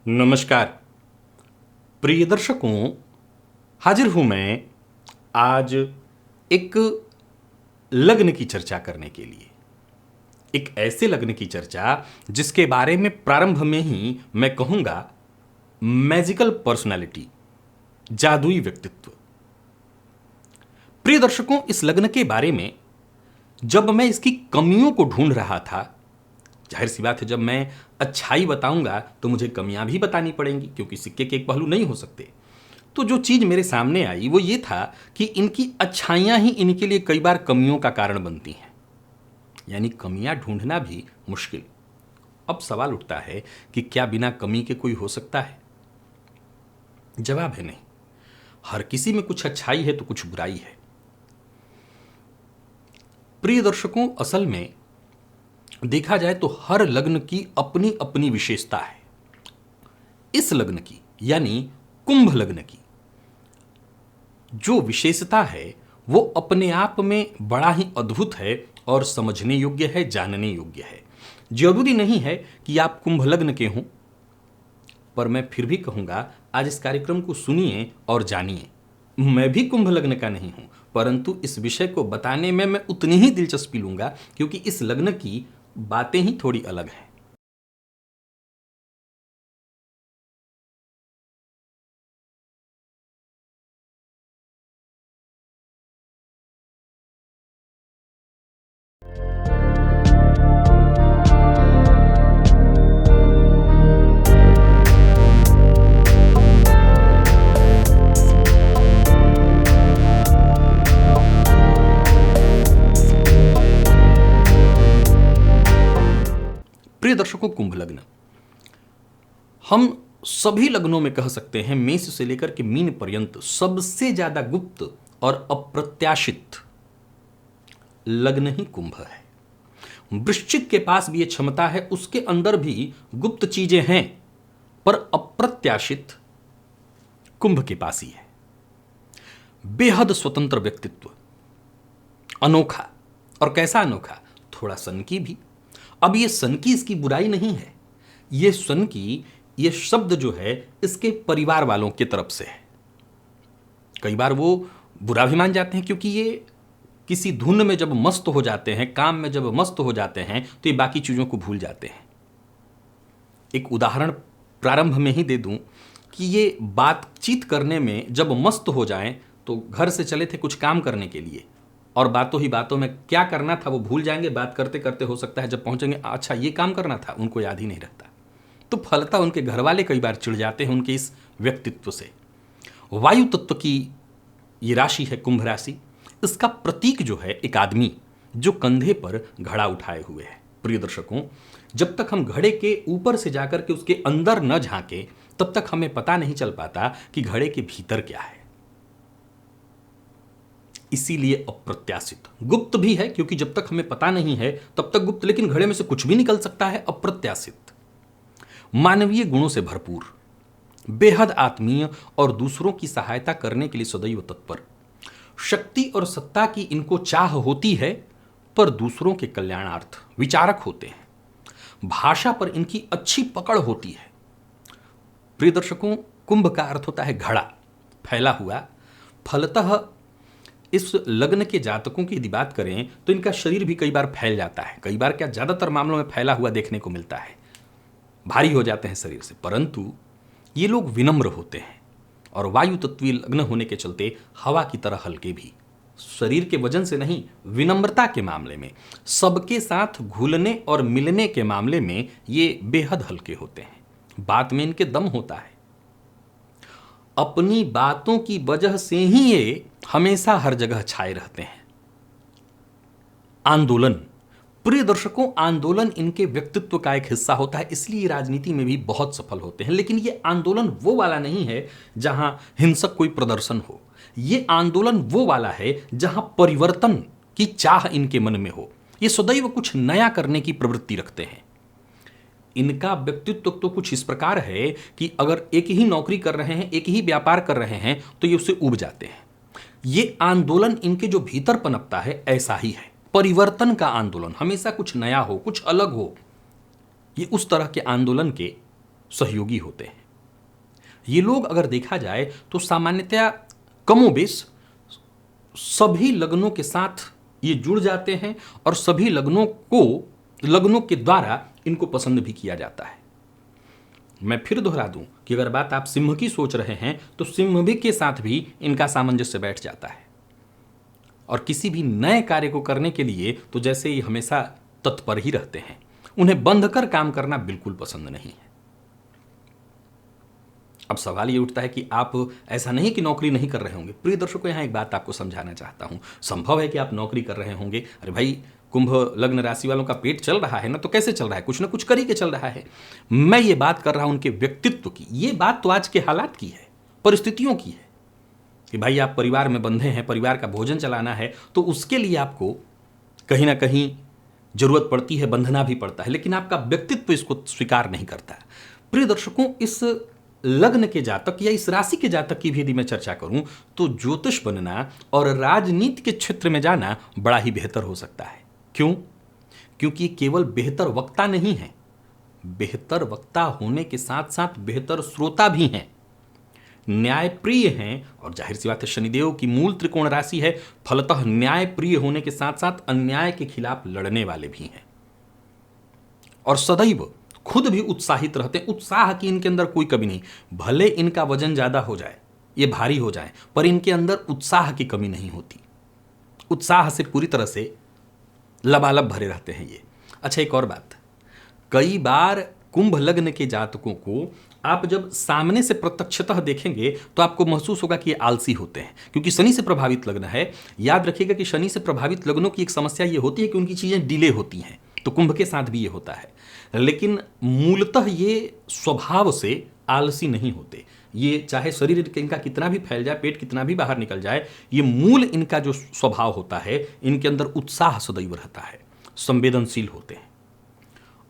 नमस्कार प्रिय दर्शकों, हाजिर हूं मैं आज एक लग्न की चर्चा करने के लिए। एक ऐसे लग्न की चर्चा जिसके बारे में प्रारंभ में ही मैं कहूंगा मैजिकल पर्सनालिटी, जादुई व्यक्तित्व। प्रिय दर्शकों, इस लग्न के बारे में जब मैं इसकी कमियों को ढूंढ रहा था, जाहिर सी बात है जब मैं अच्छाई बताऊंगा तो मुझे कमियां भी बतानी पड़ेंगी, क्योंकि सिक्के के एक पहलू नहीं हो सकते। तो जो चीज मेरे सामने आई वो ये था कि इनकी अच्छाइयां ही इनके लिए कई बार कमियों का कारण बनती हैं, यानी कमियां ढूंढना भी मुश्किल। अब सवाल उठता है कि क्या बिना कमी के कोई हो सकता है? जवाब है नहीं। हर किसी में कुछ अच्छाई है तो कुछ बुराई है। प्रिय दर्शकों, असल में देखा जाए तो हर लग्न की अपनी अपनी विशेषता है। इस लग्न की यानी कुंभ लग्न की जो विशेषता है वो अपने आप में बड़ा ही अद्भुत है और समझने योग्य है, जानने योग्य है। जरूरी नहीं है कि आप कुंभ लग्न के हों, पर मैं फिर भी कहूंगा आज इस कार्यक्रम को सुनिए और जानिए। मैं भी कुंभ लग्न का नहीं हूं, परंतु इस विषय को बताने में मैं उतनी ही दिलचस्पी लूंगा, क्योंकि इस लग्न की बातें ही थोड़ी अलग हैं। प्रिय दर्शकों, कुंभ लग्न हम सभी लग्नों में कह सकते हैं, मेष से लेकर के मीन पर्यंत सबसे ज्यादा गुप्त और अप्रत्याशित लग्न ही कुंभ है। वृश्चिक के पास भी यह क्षमता है, उसके अंदर भी गुप्त चीजें हैं, पर अप्रत्याशित कुंभ के पास ही है। बेहद स्वतंत्र व्यक्तित्व, अनोखा। और कैसा अनोखा? थोड़ा सनकी भी। अब ये सनकी इसकी बुराई नहीं है, ये सनकी, ये शब्द जो है इसके परिवार वालों की तरफ से है। कई बार वो बुरा भी मान जाते हैं, क्योंकि ये किसी धुन में जब मस्त हो जाते हैं, काम में जब मस्त हो जाते हैं, तो ये बाकी चीजों को भूल जाते हैं। एक उदाहरण प्रारंभ में ही दे दूं कि ये बातचीत करने में जब मस्त हो जाएं, तो घर से चले थे कुछ काम करने के लिए और बातों ही बातों में क्या करना था वो भूल जाएंगे। बात करते करते हो सकता है जब पहुंचेंगे, अच्छा ये काम करना था, उनको याद ही नहीं रहता। तो फलता उनके घर वाले कई बार चिढ़ जाते हैं उनके इस व्यक्तित्व से। वायु तत्व की ये राशि है कुंभ राशि। इसका प्रतीक जो है एक आदमी जो कंधे पर घड़ा उठाए हुए है। प्रिय दर्शकों, जब तक हम घड़े के ऊपर से जाकर के उसके अंदर न झांके तब तक हमें पता नहीं चल पाता कि घड़े के भीतर क्या है। इसीलिए अप्रत्याशित, गुप्त भी है, क्योंकि जब तक हमें पता नहीं है तब तक गुप्त, लेकिन घड़े में से कुछ भी निकल सकता है। अप्रत्याशित, मानवीय गुणों से भरपूर, बेहद आत्मीय और दूसरों की सहायता करने के लिए सदैव तत्पर। शक्ति और सत्ता की इनको चाह होती है, पर दूसरों के कल्याणार्थ विचारक होते हैं। भाषा पर इनकी अच्छी पकड़ होती है। प्रिय दर्शकों, कुंभ का अर्थ होता है घड़ा, फैला हुआ। फलतः इस लग्न के जातकों की यदि बात करें तो इनका शरीर भी कई बार फैल जाता है। कई बार क्या, ज्यादातर मामलों में फैला हुआ देखने को मिलता है, भारी हो जाते हैं शरीर से। परंतु ये लोग विनम्र होते हैं और वायु तत्वीय लग्न होने के चलते हवा की तरह हल्के भी। शरीर के वजन से नहीं, विनम्रता के मामले में, सबके साथ घुलने और मिलने के मामले में ये बेहद हल्के होते हैं। बात में इनके दम होता है। अपनी बातों की वजह से ही ये हमेशा हर जगह छाए रहते हैं। आंदोलन, प्रिय दर्शकों, आंदोलन इनके व्यक्तित्व का एक हिस्सा होता है, इसलिए राजनीति में भी बहुत सफल होते हैं। लेकिन ये आंदोलन वो वाला नहीं है जहां हिंसक कोई प्रदर्शन हो। ये आंदोलन वो वाला है जहां परिवर्तन की चाह इनके मन में हो। ये सदैव कुछ नया करने की प्रवृत्ति रखते हैं। इनका व्यक्तित्व तो कुछ इस प्रकार है कि अगर एक ही नौकरी कर रहे हैं, एक ही व्यापार कर रहे हैं, तो ये उससे ऊब जाते हैं। ये आंदोलन इनके जो भीतर पनपता है ऐसा ही है, परिवर्तन का आंदोलन, हमेशा कुछ नया हो, कुछ अलग हो। ये उस तरह के आंदोलन के सहयोगी होते हैं। ये लोग अगर देखा जाए तो सामान्यतया कमोबेश सभी लग्नों के साथ ये जुड़ जाते हैं और सभी लग्नों के द्वारा इनको पसंद भी किया जाता है। मैं फिर दोहरा दूं कि अगर बात आप सिंह की सोच रहे हैं तो सिंह भी के साथ भी इनका सामंजस्य बैठ जाता है, और किसी भी नए कार्य को करने के लिए तो जैसे ये हमेशा तत्पर ही रहते हैं। उन्हें बंध कर काम करना बिल्कुल पसंद नहीं है। अब सवाल ये उठता है कि आप ऐसा नहीं कि नौकरी नहीं कर रहे होंगे। प्रिय दर्शकों, यहां एक बात आपको समझाना चाहता हूं। संभव है कि आप नौकरी कर रहे होंगे। अरे भाई, कुंभ लग्न राशि वालों का पेट चल रहा है ना, तो कैसे चल रहा है? कुछ ना कुछ कर ही के चल रहा है। मैं ये बात कर रहा हूं उनके व्यक्तित्व की। ये बात तो आज के हालात की है, परिस्थितियों की है कि भाई आप परिवार में बंधे हैं, परिवार का भोजन चलाना है, तो उसके लिए आपको कहीं ना कहीं जरूरत पड़ती है, बंधना भी पड़ता है, लेकिन आपका व्यक्तित्व इसको स्वीकार नहीं करता। प्रिय दर्शकों, इस लग्न के जातक या इस राशि के जातक की भी यदि मैं चर्चा करूं तो ज्योतिष बनना और राजनीति के क्षेत्र में जाना बड़ा ही बेहतर हो सकता है। क्यों? क्योंकि केवल बेहतर वक्ता नहीं है, बेहतर वक्ता होने के साथ साथ बेहतर श्रोता भी हैं, न्यायप्रिय हैं, और जाहिर सी बात है शनिदेव की मूल त्रिकोण राशि है, फलतः न्यायप्रिय होने के साथ साथ अन्याय के खिलाफ लड़ने वाले भी हैं, और सदैव खुद भी उत्साहित रहते हैं। उत्साह की इनके अंदर कोई कमी नहीं। भले इनका वजन ज्यादा हो जाए, ये भारी हो जाए, पर इनके अंदर उत्साह की कमी नहीं होती। उत्साह से पूरी तरह से लबालब भरे रहते हैं ये। अच्छा, एक और बात, कई बार कुंभ लग्न के जातकों को आप जब सामने से प्रत्यक्षतः देखेंगे तो आपको महसूस होगा कि ये आलसी होते हैं, क्योंकि शनि से प्रभावित लग्न है। याद रखिएगा कि शनि से प्रभावित लग्नों की एक समस्या ये होती है कि उनकी चीजें डिले होती हैं, तो कुंभ के साथ भी ये होता है। लेकिन मूलतः ये स्वभाव से आलसी नहीं होते। ये चाहे शरीर इनका कितना भी फैल जाए, पेट कितना भी बाहर निकल जाए, ये मूल इनका जो स्वभाव होता है, इनके अंदर उत्साह सदैव रहता है। संवेदनशील होते हैं,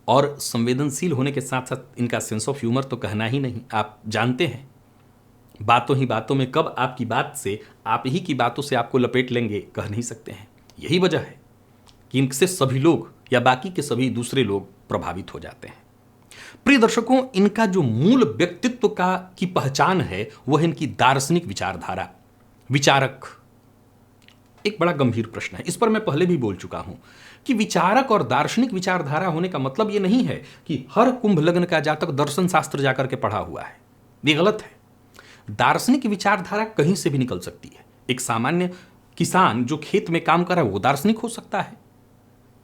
और संवेदनशील होने के साथ साथ इनका सेंस ऑफ ह्यूमर तो कहना ही नहीं। आप जानते हैं, बातों ही बातों में कब आपकी बात से, आप ही की बातों से आपको लपेट लेंगे, कह नहीं सकते हैं। यही वजह है कि इनसे सभी लोग या बाकी के सभी दूसरे लोग प्रभावित हो जाते हैं। प्रिय दर्शकों, इनका जो मूल व्यक्तित्व की पहचान है वह है इनकी दार्शनिक विचारधारा। विचारक एक बड़ा गंभीर प्रश्न है, इस पर मैं पहले भी बोल चुका हूं कि विचारक और दार्शनिक विचारधारा होने का मतलब यह नहीं है कि हर कुंभ लग्न का जातक दर्शन शास्त्र जाकर के पढ़ा हुआ है। ये गलत है। दार्शनिक विचारधारा कहीं से भी निकल सकती है। एक सामान्य किसान जो खेत में काम कर रहा है वो दार्शनिक हो सकता है।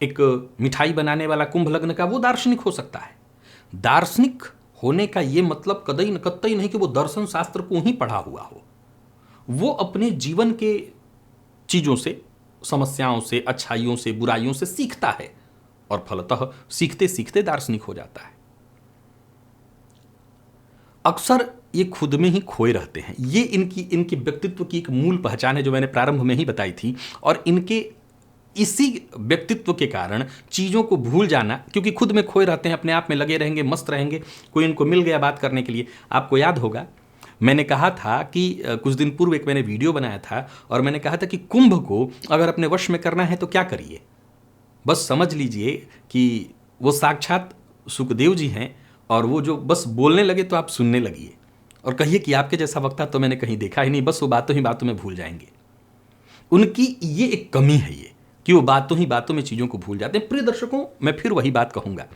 एक मिठाई बनाने वाला कुंभ लग्न का वो दार्शनिक हो सकता है। दार्शनिक होने का ये मतलब कतई नहीं कि वो दर्शन शास्त्र को ही पढ़ा हुआ हो। वो अपने जीवन के चीजों से, समस्याओं से, अच्छाइयों से, बुराइयों से सीखता है, और फलतः सीखते सीखते दार्शनिक हो जाता है। अक्सर ये खुद में ही खोए रहते हैं। ये इनकी व्यक्तित्व की एक मूल पहचान है जो मैंने प्रारंभ में ही बताई थी। और इनके इसी व्यक्तित्व के कारण चीजों को भूल जाना, क्योंकि खुद में खोए रहते हैं, अपने आप में लगे रहेंगे, मस्त रहेंगे, कोई इनको मिल गया बात करने के लिए। आपको याद होगा मैंने कहा था कि कुछ दिन पूर्व एक मैंने वीडियो बनाया था और मैंने कहा था कि कुंभ को अगर अपने वश में करना है तो क्या करिए। बस समझ लीजिए कि वो साक्षात सुखदेव जी हैं, और वो जो बस बोलने लगे तो आप सुनने लगिए, और कहिए कि आपके जैसा वक्ता तो मैंने कहीं देखा ही नहीं। बस वो बातों ही बातों में भूल जाएंगे। उनकी ये एक कमी है ये कि वो बातों ही बातों में चीजों को भूल जाते हैं। प्रिय दर्शकों, मैं फिर वही बात कहूंगा,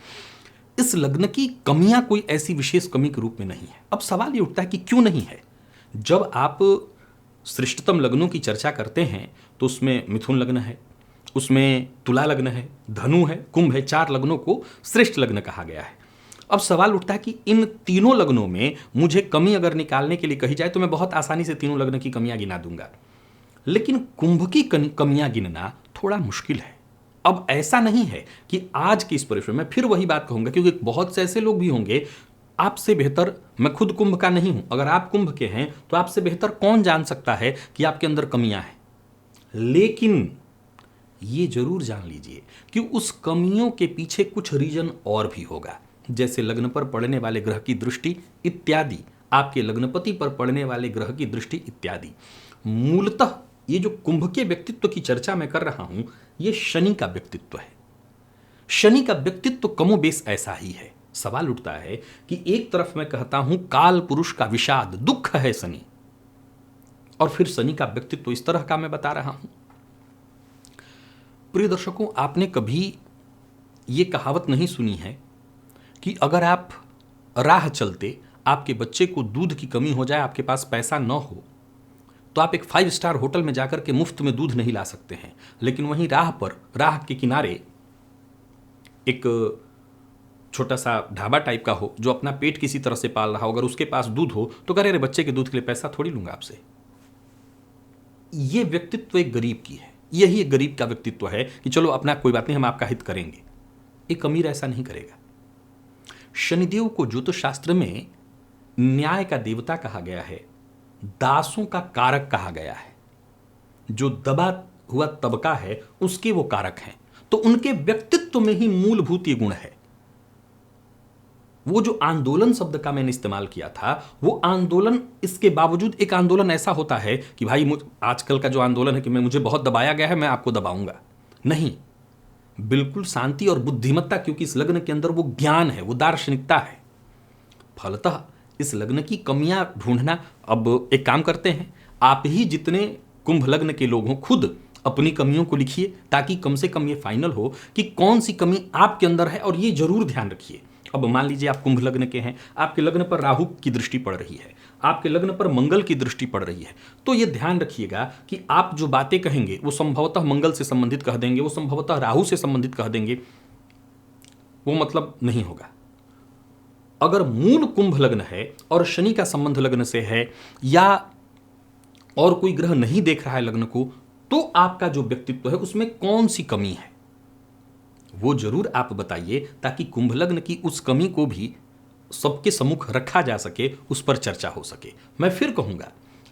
इस लग्न की कमियां कोई ऐसी विशेष कमी के रूप में नहीं है। अब सवाल ये उठता है कि क्यों नहीं है। जब आप श्रेष्ठतम लग्नों की चर्चा करते हैं तो उसमें मिथुन लग्न है, उसमें तुला लग्न है, धनु है, कुंभ है। 4 लग्नों को श्रेष्ठ लग्न कहा गया है। अब सवाल उठता है कि इन तीनों लग्नों में मुझे कमी अगर निकालने के लिए कही जाए तो मैं बहुत आसानी से तीनों लग्न की कमियां गिना दूंगा, लेकिन कुंभ की कमियां गिनना थोड़ा मुश्किल है। अब ऐसा नहीं है कि आज की इस परिवेश में, मैं फिर वही बात कहूंगा, क्योंकि बहुत से ऐसे लोग भी होंगे, आपसे बेहतर, मैं खुद कुंभ का नहीं हूं, अगर आप कुंभ के हैं तो आपसे बेहतर कौन जान सकता है कि आपके अंदर कमियां हैं। लेकिन ये जरूर जान लीजिए कि उस कमियों के पीछे कुछ रीजन और भी होगा, जैसे लग्न पर पड़ने वाले ग्रह की दृष्टि इत्यादि, आपके लग्नपति पर पड़ने वाले ग्रह की दृष्टि इत्यादि। मूलतः ये जो कुंभ के व्यक्तित्व की चर्चा मैं कर रहा हूं, ये शनि का व्यक्तित्व है। शनि का व्यक्तित्व कमोबेश ऐसा ही है। सवाल उठता है कि एक तरफ मैं कहता हूं काल पुरुष का विषाद दुख है शनि, और फिर शनि का व्यक्तित्व इस तरह का मैं बता रहा हूं। प्रिय दर्शकों, आपने कभी ये कहावत नहीं सुनी है कि अगर आप राह चलते आपके बच्चे को दूध की कमी हो जाए, आपके पास पैसा न हो, तो आप एक 5 स्टार होटल में जाकर के मुफ्त में दूध नहीं ला सकते हैं, लेकिन वहीं राह के किनारे एक छोटा सा ढाबा टाइप का हो जो अपना पेट किसी तरह से पाल रहा हो, अगर उसके पास दूध हो तो कह रहे बच्चे के दूध के लिए पैसा थोड़ी लूंगा आपसे। ये व्यक्तित्व एक गरीब की है, यही एक गरीब का व्यक्तित्व है कि चलो अपना कोई बात नहीं, हम आपका हित करेंगे। एक अमीर ऐसा नहीं करेगा। शनिदेव को ज्योतिष शास्त्र में न्याय का देवता कहा गया है, दासों का कारक कहा गया है। जो दबा हुआ तबका है उसके वो कारक हैं, तो उनके व्यक्तित्व में ही मूलभूत ये गुण है। वो जो आंदोलन शब्द का मैंने इस्तेमाल किया था, वो आंदोलन, इसके बावजूद एक आंदोलन ऐसा होता है कि भाई आजकल का जो आंदोलन है कि मुझे बहुत दबाया गया है, मैं आपको दबाऊंगा, नहीं, बिल्कुल शांति और बुद्धिमत्ता, क्योंकि इस लग्न के अंदर वो ज्ञान है, वो दार्शनिकता है। फलतः इस लग्न की कमियां ढूंढना, अब एक काम करते हैं, आप ही जितने कुंभ लग्न के लोग हों खुद अपनी कमियों को लिखिए, ताकि कम से कम ये फाइनल हो कि कौन सी कमी आपके अंदर है, और ये जरूर ध्यान रखिए। अब मान लीजिए आप कुंभ लग्न के हैं, आपके लग्न पर राहु की दृष्टि पड़ रही है, आपके लग्न पर मंगल की दृष्टि पड़ रही है, तो ये ध्यान रखिएगा कि आप जो बातें कहेंगे वो संभवतः मंगल से संबंधित कह देंगे, वो संभवतः राहु से संबंधित कह देंगे, वो मतलब नहीं होगा। अगर मूल कुंभ लग्न है और शनि का संबंध लग्न से है, या और कोई ग्रह नहीं देख रहा है लग्न को, तो आपका जो व्यक्तित्व है उसमें कौन सी कमी है वो जरूर आप बताइए, ताकि कुंभ लग्न की उस कमी को भी सबके सम्मुख रखा जा सके, उस पर चर्चा हो सके। मैं फिर कहूंगा,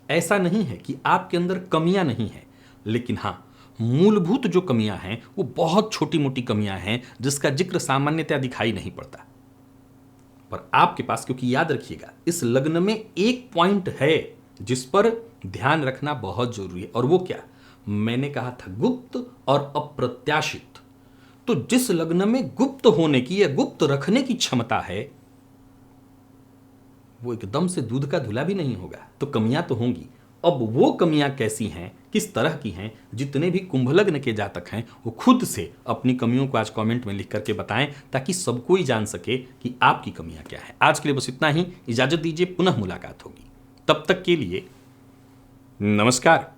ऐसा नहीं है कि आपके अंदर कमियां नहीं है, लेकिन हां, मूलभूत जो कमियां हैं वो बहुत छोटी मोटी कमियां हैं, जिसका जिक्र सामान्यतया दिखाई नहीं पड़ता। पर आपके पास, क्योंकि याद रखिएगा इस लग्न में एक पॉइंट है जिस पर ध्यान रखना बहुत जरूरी है, और वो क्या, मैंने कहा था गुप्त और अप्रत्याशित। तो जिस लग्न में गुप्त होने की या गुप्त रखने की क्षमता है, वो एकदम से दूध का धुला भी नहीं होगा, तो कमियां तो होंगी। अब वो कमियां कैसी हैं, किस तरह की हैं, जितने भी कुंभ लग्न के जातक हैं वो खुद से अपनी कमियों को आज कमेंट में लिख करके बताएं, ताकि सब कोई जान सके कि आपकी कमियां क्या हैं। आज के लिए बस इतना ही, इजाजत दीजिए, पुनः मुलाकात होगी, तब तक के लिए नमस्कार।